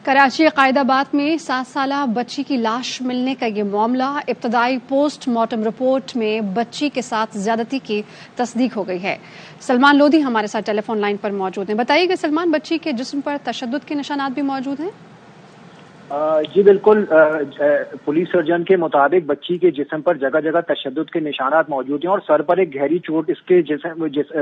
کراچی قائد آباد میں 7 سالہ بچی کی لاش ملنے کا یہ معاملہ ابتدائی پوسٹ مارٹم رپورٹ میں بچی کے ساتھ زیادتی کی تصدیق ہو گئی ہے۔ سلمان لودھی ہمارے ساتھ ٹیلی فون لائن پر موجود ہیں۔ بتائیے کہ سلمان، بچی کے جسم پر تشدد کے نشانات بھی موجود ہیں؟ جی بالکل، پولیس سرجن کے مطابق بچی کے جسم پر جگہ جگہ تشدد کے نشانات موجود ہیں اور سر پر ایک گہری چوٹ اس کے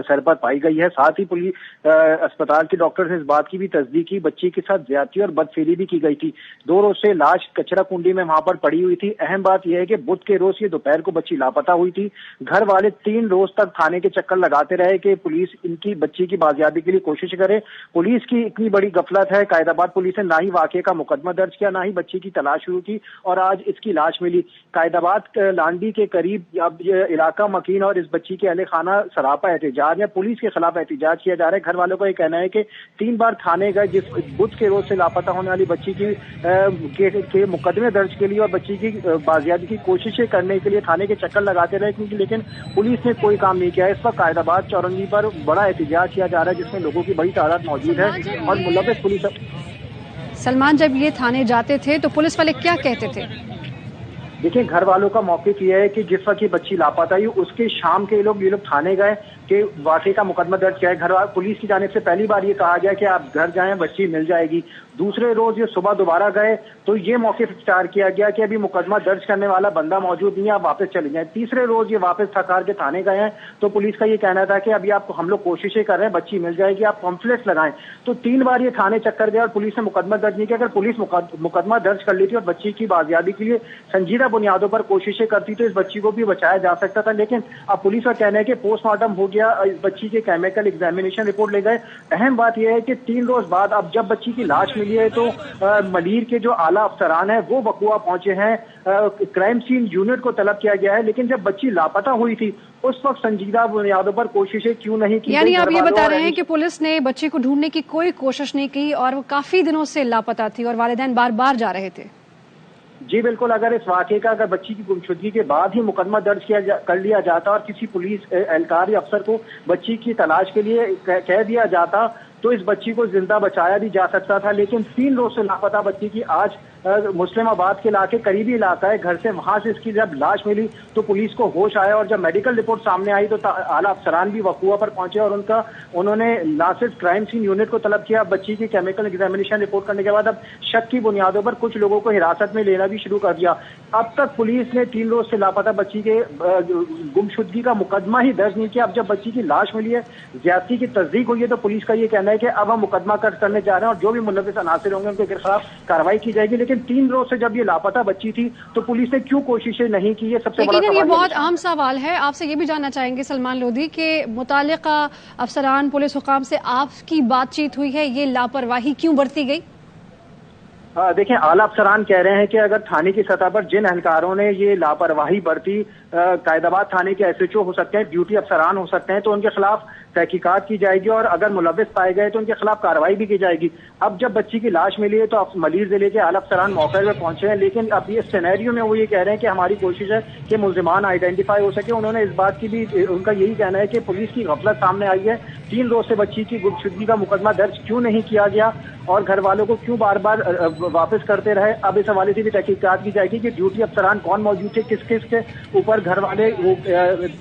سر پر پائی گئی ہے۔ ساتھ ہی پولیس اسپتال کے ڈاکٹر نے اس بات کی بھی تصدیق کی بچی کے ساتھ زیادتی اور بدفعلی بھی کی گئی تھی۔ 2 روز سے لاش کچرا کنڈی میں وہاں پر پڑی ہوئی تھی۔ اہم بات یہ ہے کہ بدھ کے روز یہ دوپہر کو بچی لاپتہ ہوئی تھی۔ گھر والے 3 روز تک تھانے کے چکر لگاتے رہے کہ پولیس ان کی بچی کی بازیابی کے لیے کوشش کرے۔ پولیس کی اتنی بڑی غفلت ہے، قائد آباد پولیس نے نہ ہی واقعے کا مقدمہ درج کیا، نہ ہی بچی کی تلاش شروع کی اور آج اس کی لاش ملی۔ قائد آباد لانڈی کے قریب اب یہ علاقہ مکین اور اس بچی کے اہل خانہ سراپا احتجاج یا پولیس کے خلاف احتجاج کیا جا رہا ہے۔ گھر والوں کا یہ کہنا ہے کہ 3 بار تھانے گئے جس بدھ کے روز سے لاپتہ ہونے والی بچی کے مقدمے درج کے لیے اور بچی کی بازیابی کی کوششیں کرنے کے لیے تھانے کے چکر لگاتے رہے، لیکن پولیس نے کوئی کام نہیں کیا۔ اس وقت قائد آباد چورنگی پر بڑا احتجاج کیا جا رہا ہے جس میں لوگوں کی بڑی تعداد موجود ہے اور ملوث پولیس۔ سلمان، جب یہ تھانے جاتے تھے تو پولیس والے کیا کہتے تھے؟ دیکھیں، گھر والوں کا موقف یہ ہے کہ جس وقت یہ بچی لاپتہ ہوئی اس کے شام کے یہ لوگ تھانے گئے کہ واقعے کا مقدمہ درج کیا ہے۔ پولیس کی جانب سے پہلی بار یہ کہا گیا کہ آپ گھر جائیں، بچی مل جائے گی۔ دوسرے روز یہ صبح دوبارہ گئے تو یہ موقف اختیار کیا گیا کہ ابھی مقدمہ درج کرنے والا بندہ موجود نہیں ہے، آپ واپس چلے جائیں۔ تیسرے روز یہ واپس تھکار کے تھانے گئے ہیں تو پولیس کا یہ کہنا تھا کہ ابھی ہم لوگ کوششیں کر رہے ہیں، بچی مل جائے گی، آپ پمفلیٹس لگائیں۔ تو 3 بار یہ تھانے چکر گیا اور پولیس نے مقدمہ درج نہیں کیا۔ اگر پولیس مقدمہ درج کر لیتی اور بچی کی بازیابی کے لیے سنجیدہ بنیادوں پر کوششیں کرتی تو اس بچی کو بھی بچایا جا سکتا تھا، لیکن اب پولیس کا کہنا ہے کہ پوسٹ مارٹم ہو گیا، اس بچی کے کیمیکل ایگزامینیشن رپورٹ لے گئے۔ اہم بات یہ ہے کہ 3 روز بعد اب جب بچی کی لاش ملی ہے تو ملیر کے جو اعلیٰ افسران ہیں وہ وقوع پہنچے ہیں، کرائم سین یونٹ کو طلب کیا گیا ہے، لیکن جب بچی لاپتہ ہوئی تھی اس وقت سنجیدہ بنیادوں پر کوششیں کیوں نہیں کی؟ یعنی آپ یہ بتا رہے ہیں کہ پولیس نے بچی کو ڈھونڈنے کی کوئی کوشش نہیں کی اور وہ کافی دنوں سے لاپتہ تھی اور والدین بار بار جا رہے تھے؟ جی بالکل، اگر اس واقعے کا بچی کی گمشدگی کے بعد ہی مقدمہ درج کر لیا جاتا اور کسی پولیس اہلکار یا افسر کو بچی کی تلاش کے لیے کہہ دیا جاتا تو اس بچی کو زندہ بچایا بھی جا سکتا تھا، لیکن 3 روز سے لاپتہ بچی کی آج مسلم آباد کے علاقے قریبی علاقہ ہے گھر سے، وہاں سے اس کی جب لاش ملی تو پولیس کو ہوش آیا اور جب میڈیکل رپورٹ سامنے آئی تو اعلیٰ افسران بھی وقوع پر پہنچے اور انہوں نے نہ صرف کرائم سین یونٹ کو طلب کیا، بچی کی کیمیکل ایگزامینیشن رپورٹ کرنے کے بعد اب شک کی بنیادوں پر کچھ لوگوں کو حراست میں لینا بھی شروع کر دیا۔ اب تک پولیس نے 3 روز سے لاپتہ بچی کے گمشدگی کا مقدمہ ہی درج نہیں کیا۔ اب جب بچی کی لاش ملی ہے، زیادتی کی تصدیق ہوئی ہے تو پولیس کا یہ کہنا ہے کہ اب ہم مقدمہ کرنے جا رہے ہیں اور جو بھی ملوث عناصر ہوں گے ان کے خلاف کارروائی کی جائے گی، لیکن 3 روز سے جب یہ لاپتہ بچی تھی تو پولیس نے کیوں کوششیں نہیں کی؟ یہ سب سے بڑا سوال ہے۔ یہ بہت اہم سوال ہے، آپ سے یہ بھی جاننا چاہیں گے سلمان لودھی کہ متعلقہ افسران پولیس حکام سے آپ کی بات چیت ہوئی ہے، یہ لاپرواہی کیوں برتی گئی؟ دیکھیں، اعلیٰ افسران کہہ رہے ہیں کہ اگر تھانے کی سطح پر جن اہلکاروں نے یہ لاپرواہی برتی، قائد آباد تھانے کے SHO ہو سکتے ہیں، ڈیوٹی افسران ہو سکتے ہیں، تو ان کے خلاف تحقیقات کی جائے گی اور اگر ملوث پائے گئے تو ان کے خلاف کارروائی بھی کی جائے گی۔ اب جب بچی کی لاش ملی ہے تو ملیر ضلع کے اعلیٰ افسران موقع پہ پہنچے ہیں، لیکن اب یہ سینیریو میں وہ یہ کہہ رہے ہیں کہ ہماری کوشش ہے کہ ملزمان آئیڈینٹیفائی ہو سکے۔ انہوں نے اس بات کی بھی، ان کا یہی کہنا ہے کہ پولیس کی غفلت سامنے آئی ہے، 3 روز سے بچی کی گمشدگی کا مقدمہ درج کیوں نہیں کیا گیا اور گھر والوں کو کیوں بار بار واپس کرتے رہے۔ اب اس حوالے سے بھی تحقیقات کی جائے گی کہ ڈیوٹی افسران کون موجود تھے، کس کس کے اوپر گھر والے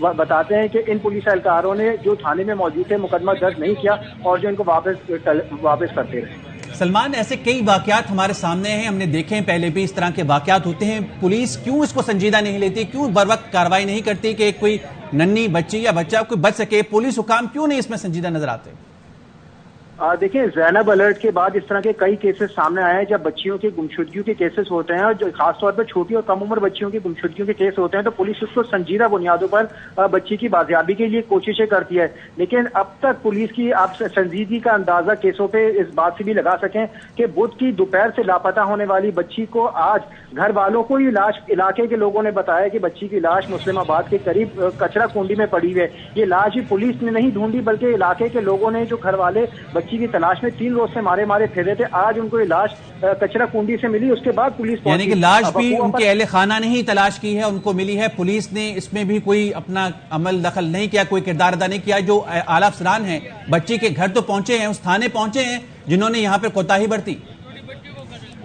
بتاتے ہیں کہ ان پولیس اہلکاروں نے جو تھانے میں موجود تھے مقدمہ درج نہیں کیا اور جو ان کو واپس کرتے رہے۔ سلمان، ایسے کئی واقعات ہمارے سامنے ہیں، ہم نے دیکھے ہیں پہلے بھی اس طرح کے واقعات ہوتے ہیں، پولیس کیوں اس کو سنجیدہ نہیں لیتی، کیوں بر وقت کارروائی نہیں کرتی کہ کوئی ننھی بچی یا بچہ کوئی بچ سکے؟ پولیس حکام کیوں نہیں اس میں سنجیدہ نظر آتے؟ دیکھیں، زینب الرٹ کے بعد اس طرح کے کئی کیسز سامنے آئے ہیں جب بچیوں کی گمشدگیوں کے کیسز ہوتے ہیں اور جو خاص طور پر چھوٹی اور کم عمر بچیوں کی گمشدگیوں کے کیس ہوتے ہیں تو پولیس اس کو سنجیدہ بنیادوں پر بچی کی بازیابی کے لیے کوششیں کرتی ہے، لیکن اب تک پولیس کی آپ سنجیدگی کا اندازہ کیسوں پہ اس بات سے بھی لگا سکیں کہ بدھ کی دوپہر سے لاپتہ ہونے والی بچی کو آج گھر والوں کو یہ لاش علاقے کے لوگوں نے بتایا کہ بچی کی لاش مسلم آباد کے قریب کچرا کنڈی میں پڑی ہوئی ہے۔ یہ لاش ہی پولیس نے نہیں ڈھونڈی بلکہ علاقے کے لوگوں نے، جو گھر والے بچی کی تلاش میں 3 روز سے مارے پھرے تھے، آج ان کو یہ لاش کچرا کنڈی سے ملی، اس کے بعد پولیس پہنچی۔ یعنی کہ لاش بھی ان کے اہل خانہ نے ہی تلاش کی ہے، ان کو ملی ہے، پولیس نے اس میں بھی کوئی اپنا عمل دخل نہیں کیا، کوئی کردار ادا نہیں کیا۔ جو اعلیٰ افسران ہیں بچی کے گھر تو پہنچے ہیں، اس تھانے پہنچے ہیں جنہوں نے یہاں پہ کوتاہی برتی۔